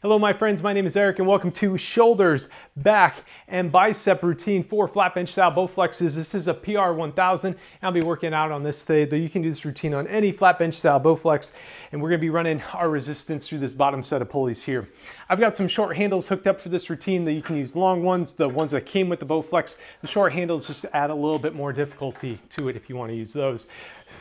Hello my friends, my name is Eric and welcome to shoulders, back, and bicep routine for flat bench style Bowflexes. This is a PR 1000. I'll be working out on this today, though you can do this routine on any flat bench style Bowflex, and we're gonna be running our resistance through this bottom set of pulleys here. I've got some short handles hooked up for this routine that you can use long ones, the ones that came with the Bowflex. The short handles just add a little bit more difficulty to it if you wanna use those.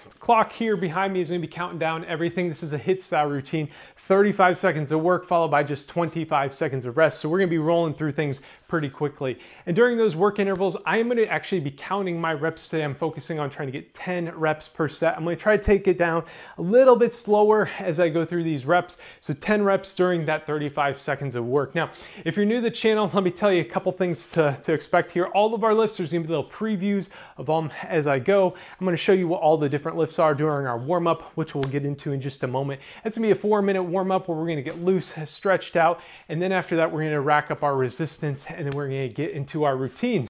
The clock here behind me is gonna be counting down everything. This is a HIIT style routine. 35 seconds of work followed by just 25 seconds of rest. So we're gonna be rolling through things pretty quickly. And during those work intervals, I am gonna actually be counting my reps today. I'm focusing on trying to get 10 reps per set. I'm gonna try to take it down a little bit slower as I go through these reps. So 10 reps during that 35 seconds of work. Now, if you're new to the channel, let me tell you a couple things to expect here. All of our lifts, there's gonna be little previews of them as I go. I'm gonna show you what all the different lifts are during our warm up, which we'll get into in just a moment. It's gonna be a 4-minute warm up where we're gonna get loose, stretched out, and then after that, we're gonna rack up our resistance, and then we're gonna get into our routines.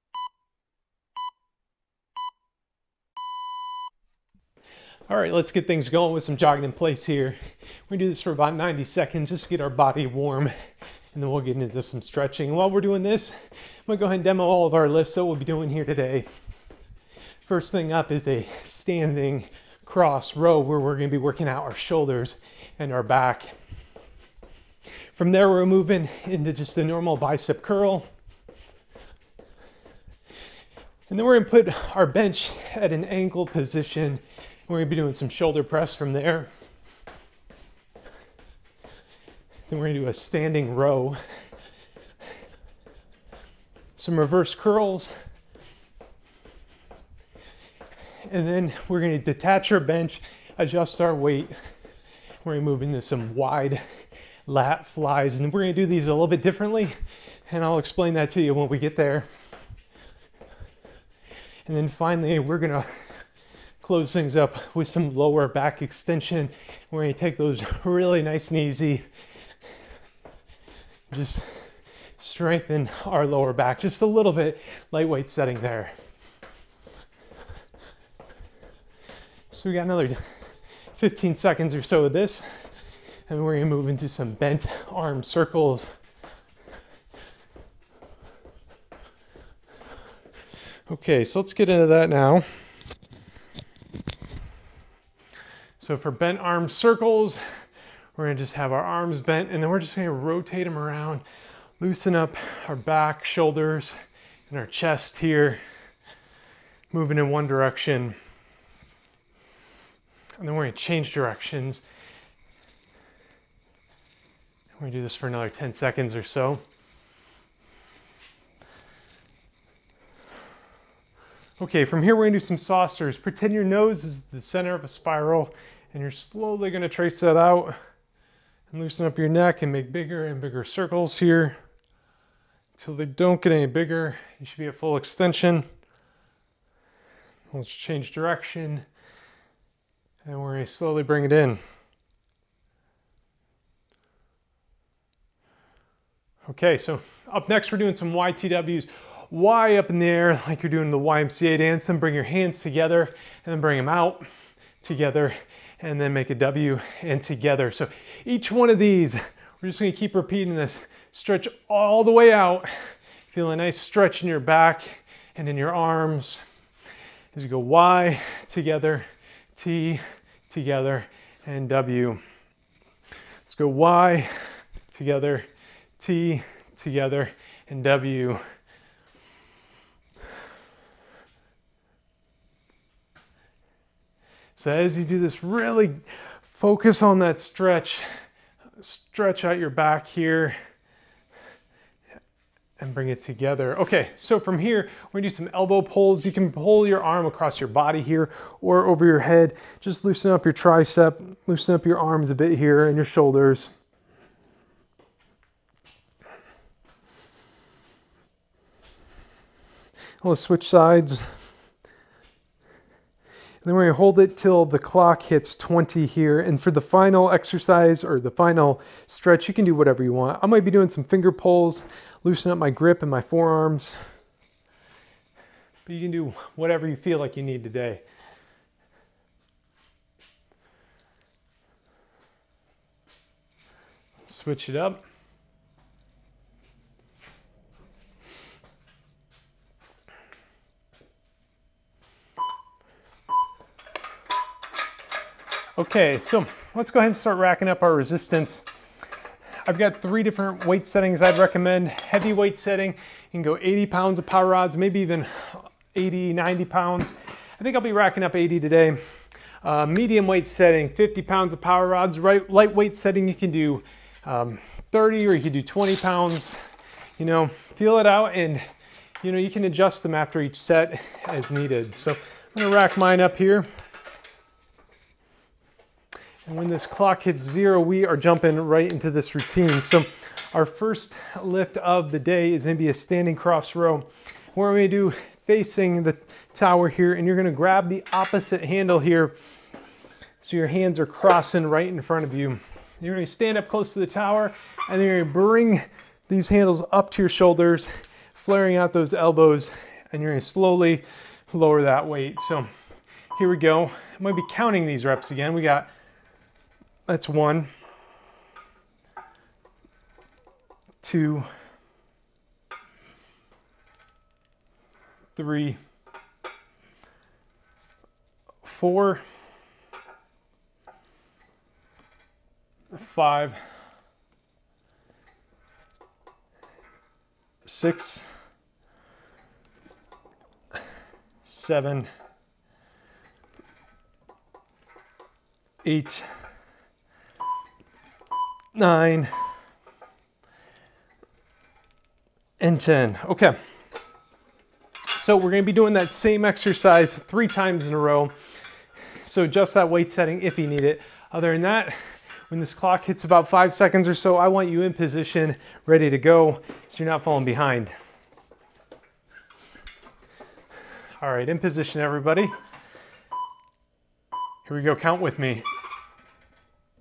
All right, let's get things going with some jogging in place here. We're gonna do this for about 90 seconds, just to get our body warm, and then we'll get into some stretching. And while we're doing this, I'm gonna go ahead and demo all of our lifts that we'll be doing here today. First thing up is a standing cross row where we're gonna be working out our shoulders and our back. From there, we're moving into just a normal bicep curl. And then we're gonna put our bench at an ankle position. We're gonna be doing some shoulder press from there. Then we're gonna do a standing row. Some reverse curls. And then we're gonna detach our bench, adjust our weight. We're gonna move into some wide lat flies, and we're gonna do these a little bit differently, and I'll explain that to you when we get there. And then finally, we're gonna close things up with some lower back extension. We're gonna take those really nice and easy. Just strengthen our lower back just a little bit, lightweight setting there. So we got another 15 seconds or so of this, and we're gonna move into some bent arm circles. Okay, so let's get into that now. So for bent arm circles, we're gonna just have our arms bent, and then we're just gonna rotate them around, loosen up our back, shoulders, and our chest here, moving in one direction. And then we're gonna change directions. We're gonna do this for another 10 seconds or so. Okay, from here we're gonna do some saucers. Pretend your nose is the center of a spiral, and you're slowly gonna trace that out and loosen up your neck and make bigger and bigger circles here until they don't get any bigger. You should be at full extension. Let's change direction, and we're gonna slowly bring it in. Okay, so up next we're doing some YTWs. Y up in the air like you're doing the YMCA dance, then bring your hands together and then bring them out together and then make a W and together. So each one of these, we're just gonna keep repeating this. Stretch all the way out. Feel a nice stretch in your back and in your arms. As you go Y together, T together, and W. Let's go Y together, T together, and W. So as you do this, really focus on that stretch. Stretch out your back here and bring it together. Okay, so from here, we're gonna do some elbow pulls. You can pull your arm across your body here or over your head. Just loosen up your tricep, loosen up your arms a bit here and your shoulders. Let's switch sides. And then we're gonna hold it till the clock hits 20 here. And for the final exercise or the final stretch, you can do whatever you want. I might be doing some finger pulls, loosen up my grip and my forearms. But you can do whatever you feel like you need today. Switch it up. Okay, so let's go ahead and start racking up our resistance. I've got 3 different weight settings I'd recommend. Heavy weight setting, you can go 80 pounds of power rods, maybe even 80, 90 pounds. I think I'll be racking up 80 today. Medium weight setting, 50 pounds of power rods. Lightweight setting, you can do 30 or you can do 20 pounds. You know, feel it out, and you know, you can adjust them after each set as needed. So I'm gonna rack mine up here. And when this clock hits 0, we are jumping right into this routine. So our first lift of the day is gonna be a standing cross row. What we're gonna do, facing the tower here, and you're gonna grab the opposite handle here so your hands are crossing right in front of you. You're gonna stand up close to the tower, and then you're gonna bring these handles up to your shoulders, flaring out those elbows, and you're gonna slowly lower that weight. So here we go. I'm gonna be counting these reps again. That's 1, 2, 3, 4, 5, 6, 7, 8, 9, and 10. Okay. So we're going to be doing that same exercise 3 times in a row. So adjust that weight setting if you need it. Other than that, when this clock hits about 5 seconds or so, I want you in position, ready to go, so you're not falling behind. All right, in position, everybody. Here we go, count with me.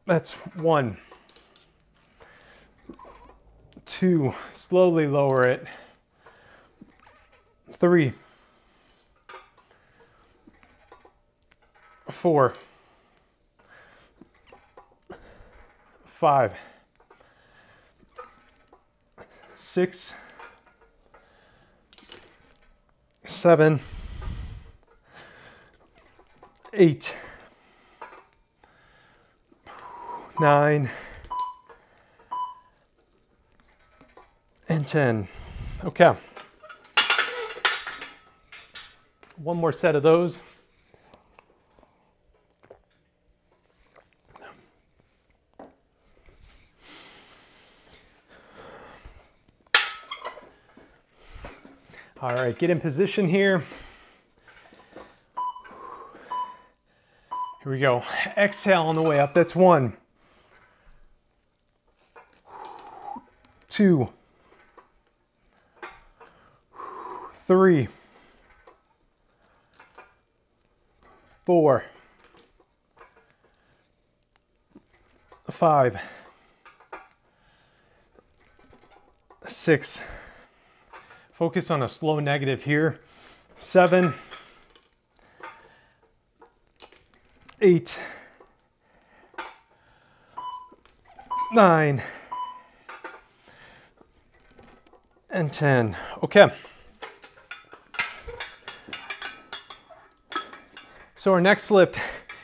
That's 1, 2, slowly lower it. 3, 4, 5, 6, 7, 8, 9, and 10. Okay. One more set of those. All right, get in position here. Here we go. Exhale on the way up. That's 1, 2, 3, 4, 5, 6. Focus on a slow negative here. 7, 8, 9, and 10. Okay. So our next lift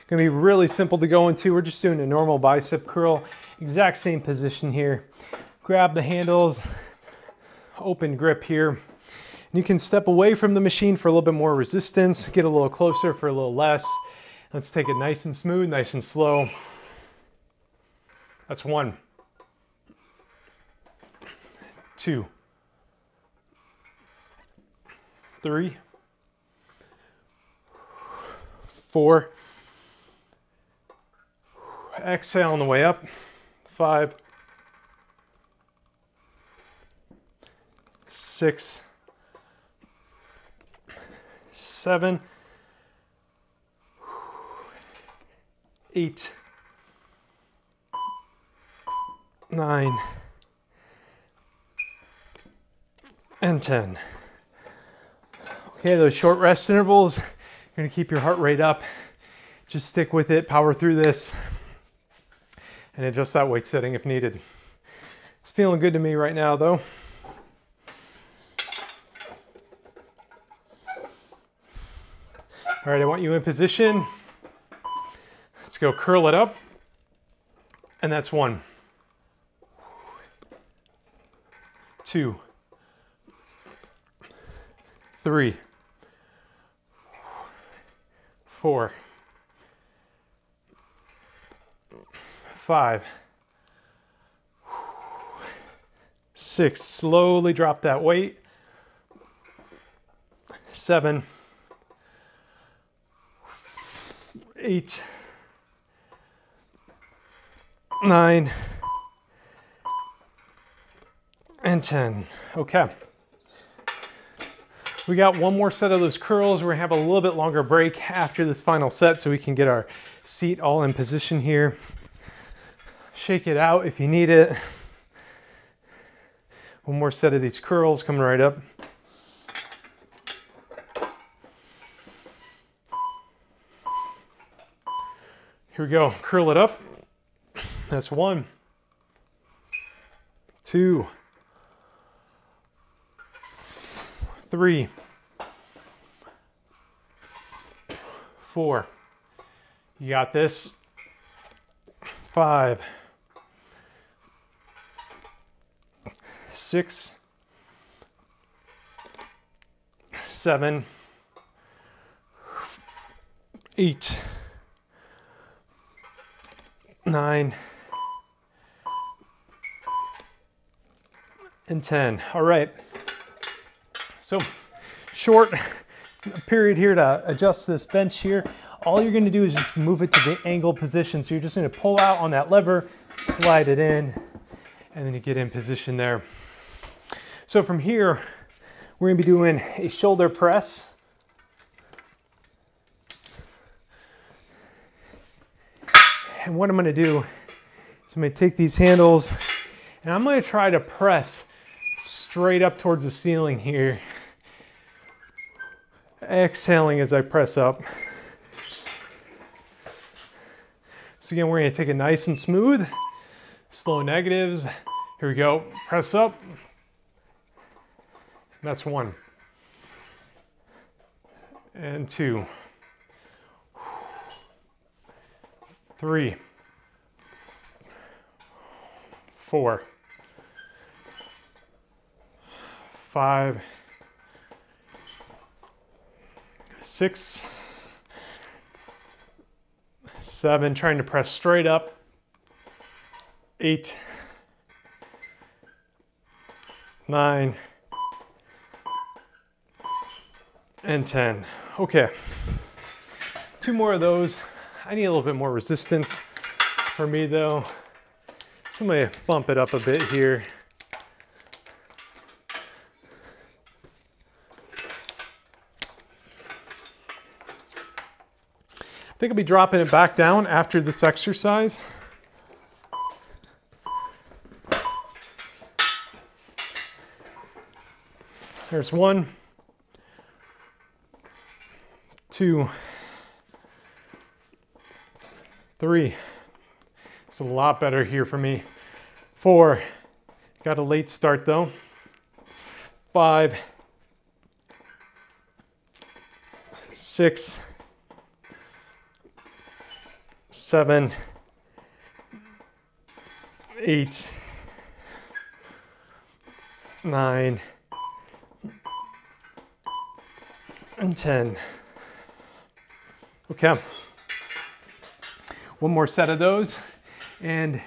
gonna be really simple to go into. We're just doing a normal bicep curl. Exact same position here. Grab the handles, open grip here. And you can step away from the machine for a little bit more resistance, get a little closer for a little less. Let's take it nice and smooth, nice and slow. That's 1, 2, 3, 4. Exhale on the way up. 5, 6, 7, 8, 9, and 10. Okay, those short rest intervals are going to keep your heart rate up. Just stick with it, power through this, and adjust that weight setting if needed. It's feeling good to me right now though. All right, I want you in position. Let's Let's go curl it up. And that's 1, 2, 3, 4, 5, 6. Slowly drop that weight. 7, 8, 9, and 10. Okay. We got one more set of those curls. We're gonna have a little bit longer break after this final set so we can get our seat all in position here. Shake it out if you need it. One more set of these curls coming right up. Here we go, curl it up. That's 1, 2, 3, 4. You got this. 5, 6, 7, 8, 9, and 10. All right. So short period here to adjust this bench here. All you're going to do is just move it to the angle position. So you're just going to pull out on that lever, slide it in, and then you get in position there. So from here, we're going to be doing a shoulder press. And what I'm going to do is I'm going to take these handles and I'm going to try to press straight up towards the ceiling here. Exhaling as I press up. So again, we're going to take it nice and smooth. Slow negatives. Here we go. Press up. That's 1. And 2. 3. 4. 5. 6. 7, trying to press straight up. 8. 9. And 10. Okay. 2 more of those. I need a little bit more resistance for me though. So I'm gonna bump it up a bit here. I think I'll be dropping it back down after this exercise. There's 1, 2, 3. It's a lot better here for me. 4, got a late start though. 5, 6, 7, 8, 9, and 10. Okay. One more set of those. And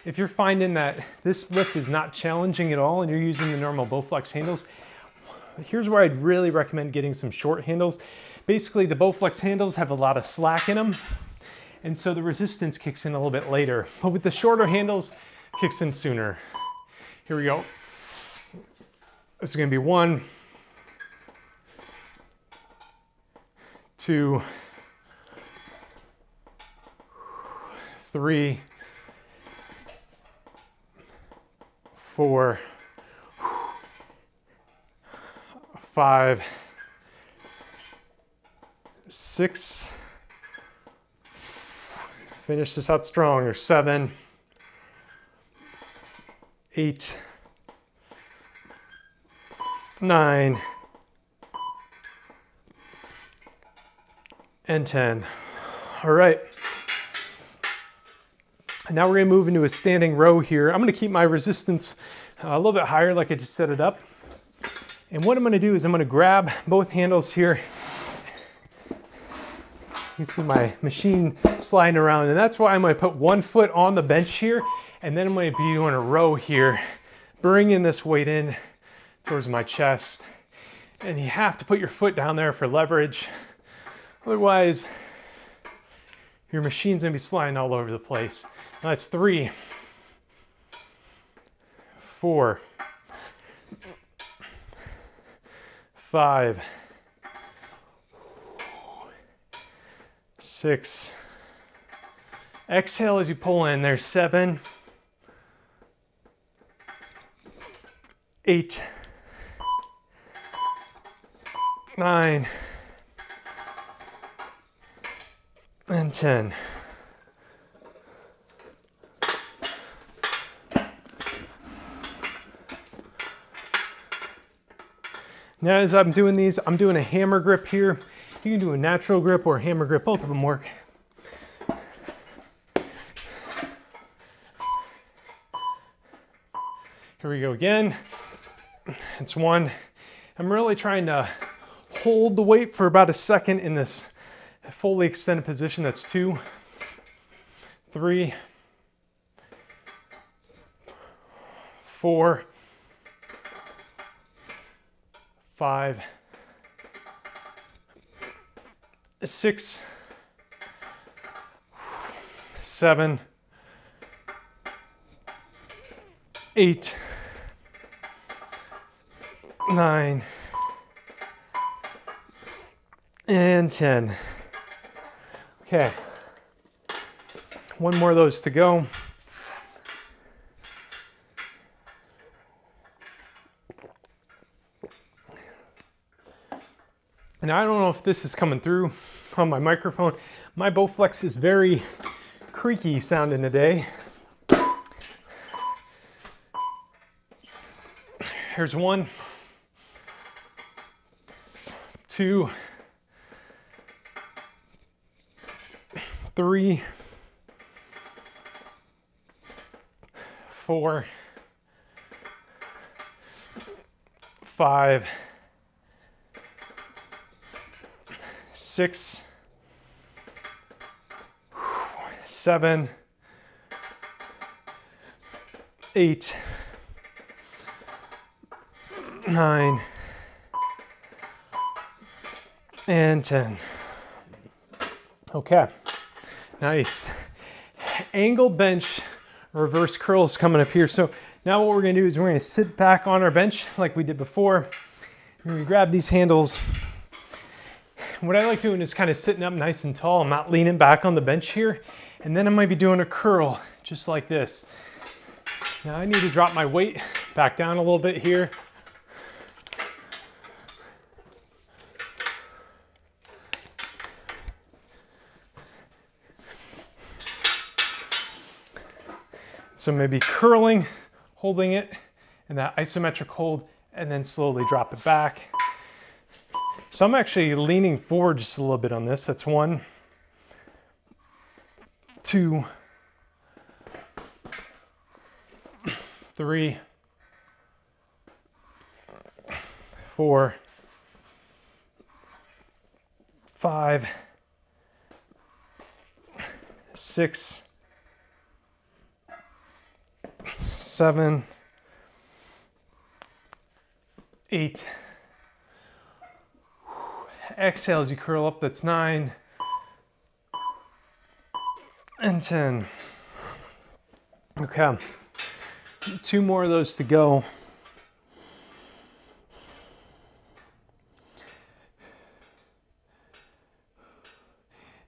if you're finding that this lift is not challenging at all and you're using the normal Bowflex handles, here's where I'd really recommend getting some short handles. Basically, the Bowflex handles have a lot of slack in them, and so the resistance kicks in a little bit later. But with the shorter handles, it kicks in sooner. Here we go. This is gonna be 1, 2, 3, 4, 5, 6, finish this out strong, or 7, 8, 9, and 10. All right. Now we're gonna move into a standing row here. I'm gonna keep my resistance a little bit higher like I just set it up. And what I'm gonna do is I'm gonna grab both handles here. You can see my machine sliding around, and that's why I'm gonna put one foot on the bench here, and then I'm gonna be doing a row here, bringing this weight in towards my chest. And you have to put your foot down there for leverage. Otherwise, your machine's gonna be sliding all over the place. Now that's 3, 4, 5, 6. Exhale as you pull in. There's 7, 8, 9, and 10. Now as I'm doing these, I'm doing a hammer grip here. You can do a natural grip or a hammer grip, both of them work. Here we go again. It's 1. I'm really trying to hold the weight for about a second in this fully extended position. That's 2, 3, 4, 5, 6, 7, 8, 9, and 10. Okay, one more of those to go. Now I don't know if this is coming through on my microphone. My Bowflex is very creaky sounding today. Here's 1, 2, 3, 4, 5, 6, 7, 8, 9, and 10. Okay, nice. Angle bench reverse curls coming up here. So now what we're gonna do is we're gonna sit back on our bench like we did before. We're gonna grab these handles. What I like doing is kind of sitting up nice and tall. I'm not leaning back on the bench here. And then I might be doing a curl just like this. Now I need to drop my weight back down a little bit here. So maybe curling, holding it in that isometric hold, and then slowly drop it back. So I'm actually leaning forward just a little bit on this. That's 1, 2, 3, 4, 5, 6, 7, 8. Exhale as you curl up, that's 9, and 10. Okay, 2 more of those to go.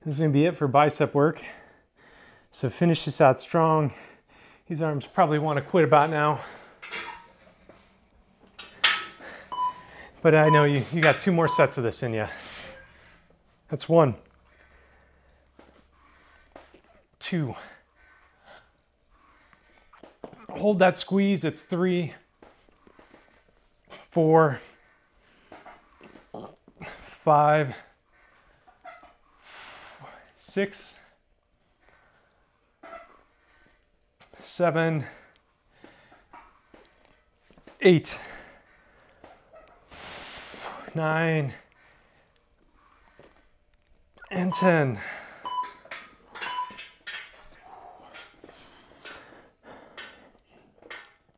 This is gonna be it for bicep work. So finish this out strong. These arms probably want to quit about now. But I know you got 2 more sets of this in you. That's 1, 2. Hold that squeeze, it's 3, 4, 5, 6, 7, 8, 9, and 10.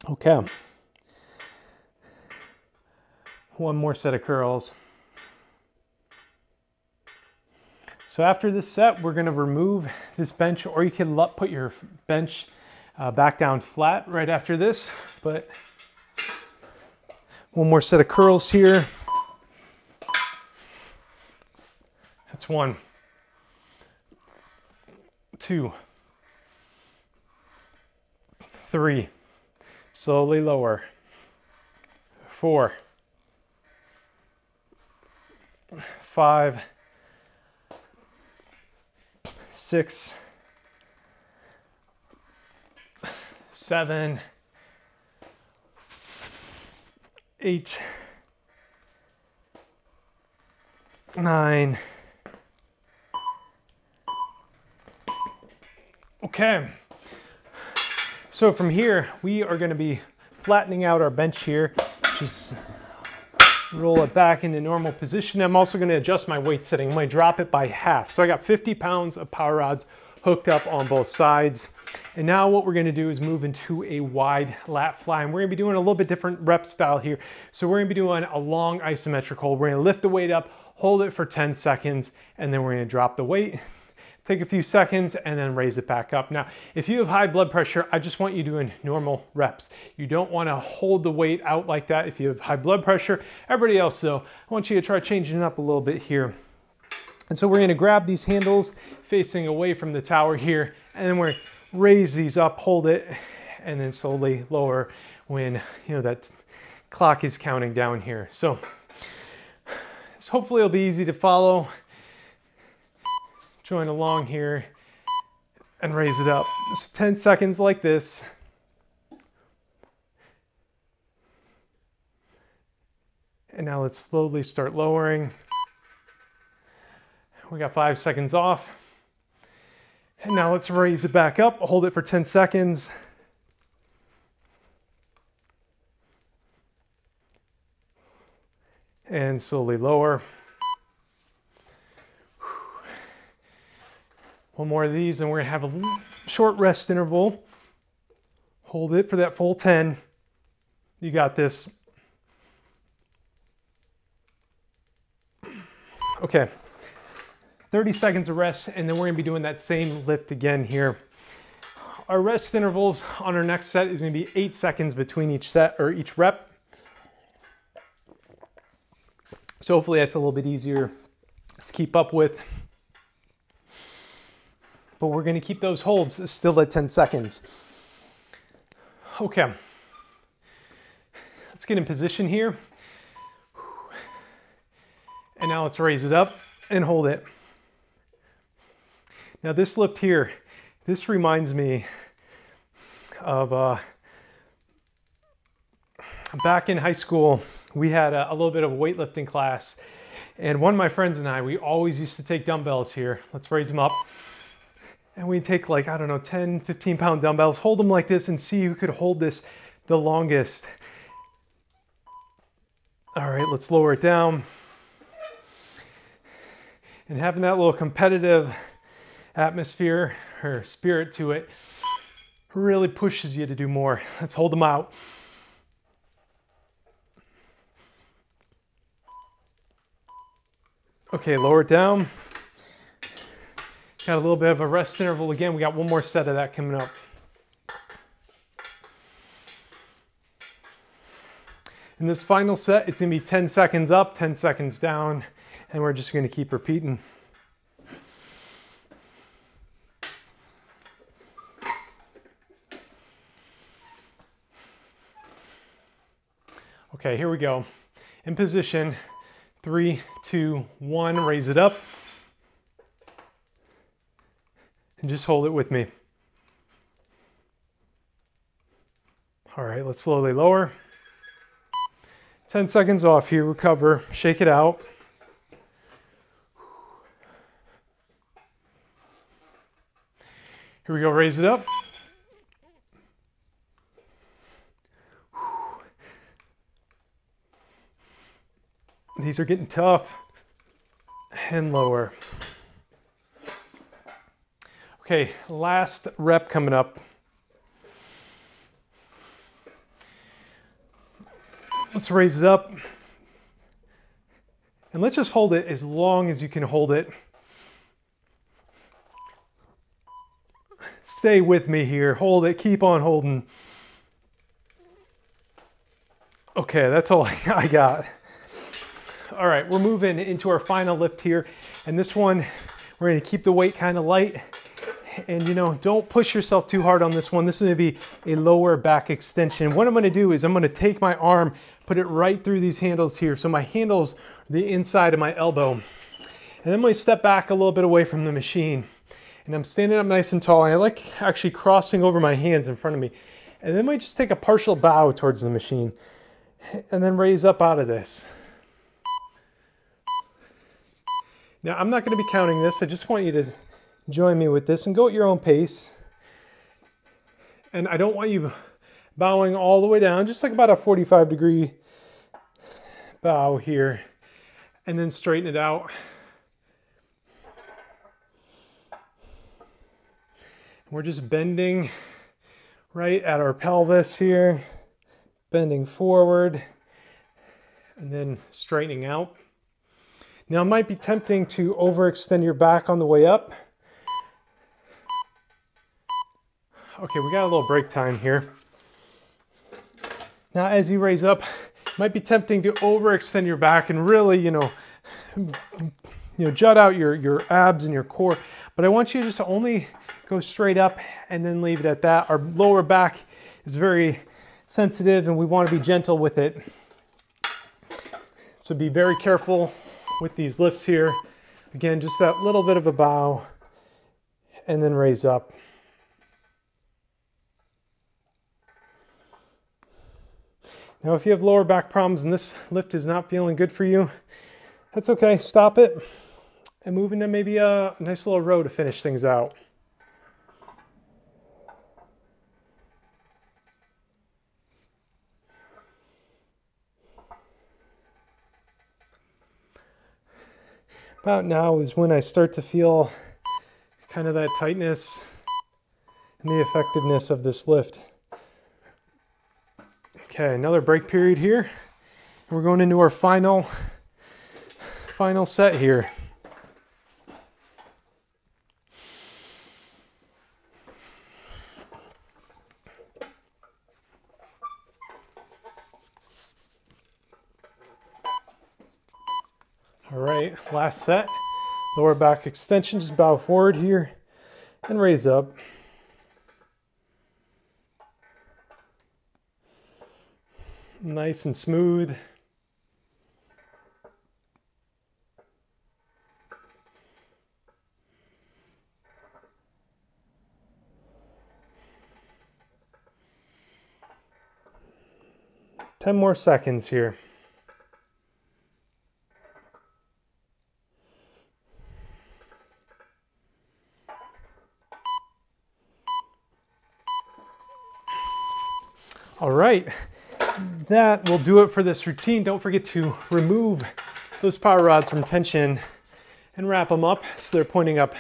Okay. One more set of curls. So after this set, we're gonna remove this bench, or you can put your bench back down flat right after this, but one more set of curls here. That's 1, 2, 3, slowly lower, 4, 5, 6, 7, 8, 9. Okay, so from here, we are going to be flattening out our bench here. Just roll it back into normal position. I'm also going to adjust my weight setting. I'm going to drop it by half. So I got 50 pounds of power rods hooked up on both sides. And now what we're going to do is move into a wide lat fly. And we're going to be doing a little bit different rep style here. So we're going to be doing a long isometric hold. We're going to lift the weight up, hold it for 10 seconds, and then we're going to drop the weight. Take a few seconds and then raise it back up. Now, if you have high blood pressure, I just want you doing normal reps. You don't want to hold the weight out like that if you have high blood pressure. Everybody else though, I want you to try changing it up a little bit here. And so we're going to grab these handles facing away from the tower here, and then we're raise these up, hold it, and then slowly lower when that clock is counting down here. So hopefully it'll be easy to follow. Join along here and raise it up. Just 10 seconds like this. And now let's slowly start lowering. We got 5 seconds off. And now let's raise it back up, hold it for 10 seconds. And slowly lower. One more of these, and we're gonna have a short rest interval. Hold it for that full 10. You got this. Okay, 30 seconds of rest, and then we're gonna be doing that same lift again here. Our rest intervals on our next set is gonna be 8 seconds between each set or each rep. So hopefully that's a little bit easier to keep up with. But we're going to keep those holds still at 10 seconds. Okay. Let's get in position here. And now let's raise it up and hold it. Now this lift here, this reminds me of back in high school, we had a little bit of a weightlifting class. And one of my friends and I, we always used to take dumbbells here. Let's raise them up. And we take like, I don't know, 10, 15 pound dumbbells, hold them like this and see who could hold this the longest. All right, let's lower it down. And having that little competitive atmosphere or spirit to it really pushes you to do more. Let's hold them out. Okay, lower it down. Got a little bit of a rest interval again. We got one more set of that coming up. In this final set, it's gonna be 10 seconds up, 10 seconds down, and we're just gonna keep repeating. Okay, here we go. In position, 3, 2, 1, raise it up. And just hold it with me. All right, let's slowly lower. 10 seconds off here, recover, shake it out. Here we go, raise it up. These are getting tough. And lower. Okay, last rep coming up. Let's raise it up. And let's just hold it as long as you can hold it. Stay with me here. Hold it. Keep on holding. Okay, that's all I got. All right, we're moving into our final lift here. And this one, we're going to keep the weight kind of light. And you know, don't push yourself too hard on this one. This is going to be a lower back extension. What I'm going to do is I'm going to take my arm, put it right through these handles here. So my handles are the inside of my elbow. And then I'm going to step back a little bit away from the machine. And I'm standing up nice and tall. And I like actually crossing over my hands in front of me. And then I just take a partial bow towards the machine. And then raise up out of this. Now, I'm not going to be counting this. I just want you to join me with this and go at your own pace. And I don't want you bowing all the way down, just like about a 45-degree bow here. And then straighten it out. We're just bending right at our pelvis here, bending forward, and then straightening out. Now, it might be tempting to overextend your back on the way up. Okay, we got a little break time here. Now, as you raise up, it might be tempting to overextend your back and really, jut out your abs and your core. But I want you just to only go straight up and then leave it at that. Our lower back is very sensitive and we want to be gentle with it. So be very careful with these lifts here. Again, just that little bit of a bow and then raise up. Now, if you have lower back problems and this lift is not feeling good for you, that's okay. Stop it and move into maybe a nice little row to finish things out. About now is when I start to feel kind of that tightness and the effectiveness of this lift. Okay, another break period here. We're going into our final set here. All right, last set. Lower back extension, just bow forward here and raise up. Nice and smooth. Ten more seconds here. All right, that will do it for this routine. Don't forget to remove those power rods from tension and wrap them up so they're pointing up,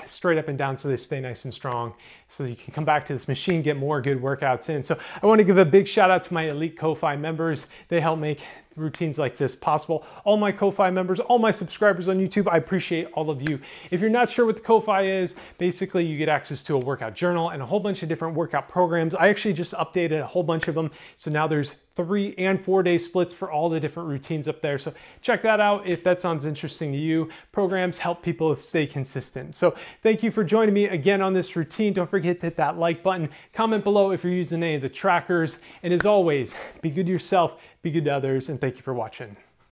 straight up and down, so they stay nice and strong, so that you can come back to this machine, get more good workouts in. So I want to give a big shout out to my Elite Ko-Fi members. They help make routines like this possible. All my Ko-Fi members, all my subscribers on YouTube, I appreciate all of you. If you're not sure what the Ko-Fi is, basically you get access to a workout journal and a whole bunch of different workout programs. I actually just updated a whole bunch of them, so now there's 3 and 4 day splits for all the different routines up there. So check that out if that sounds interesting to you. Programs help people stay consistent. So thank you for joining me again on this routine. Don't forget to hit that like button. Comment below if you're using any of the trackers. And as always, be good to yourself, be good to others, and thank you for watching.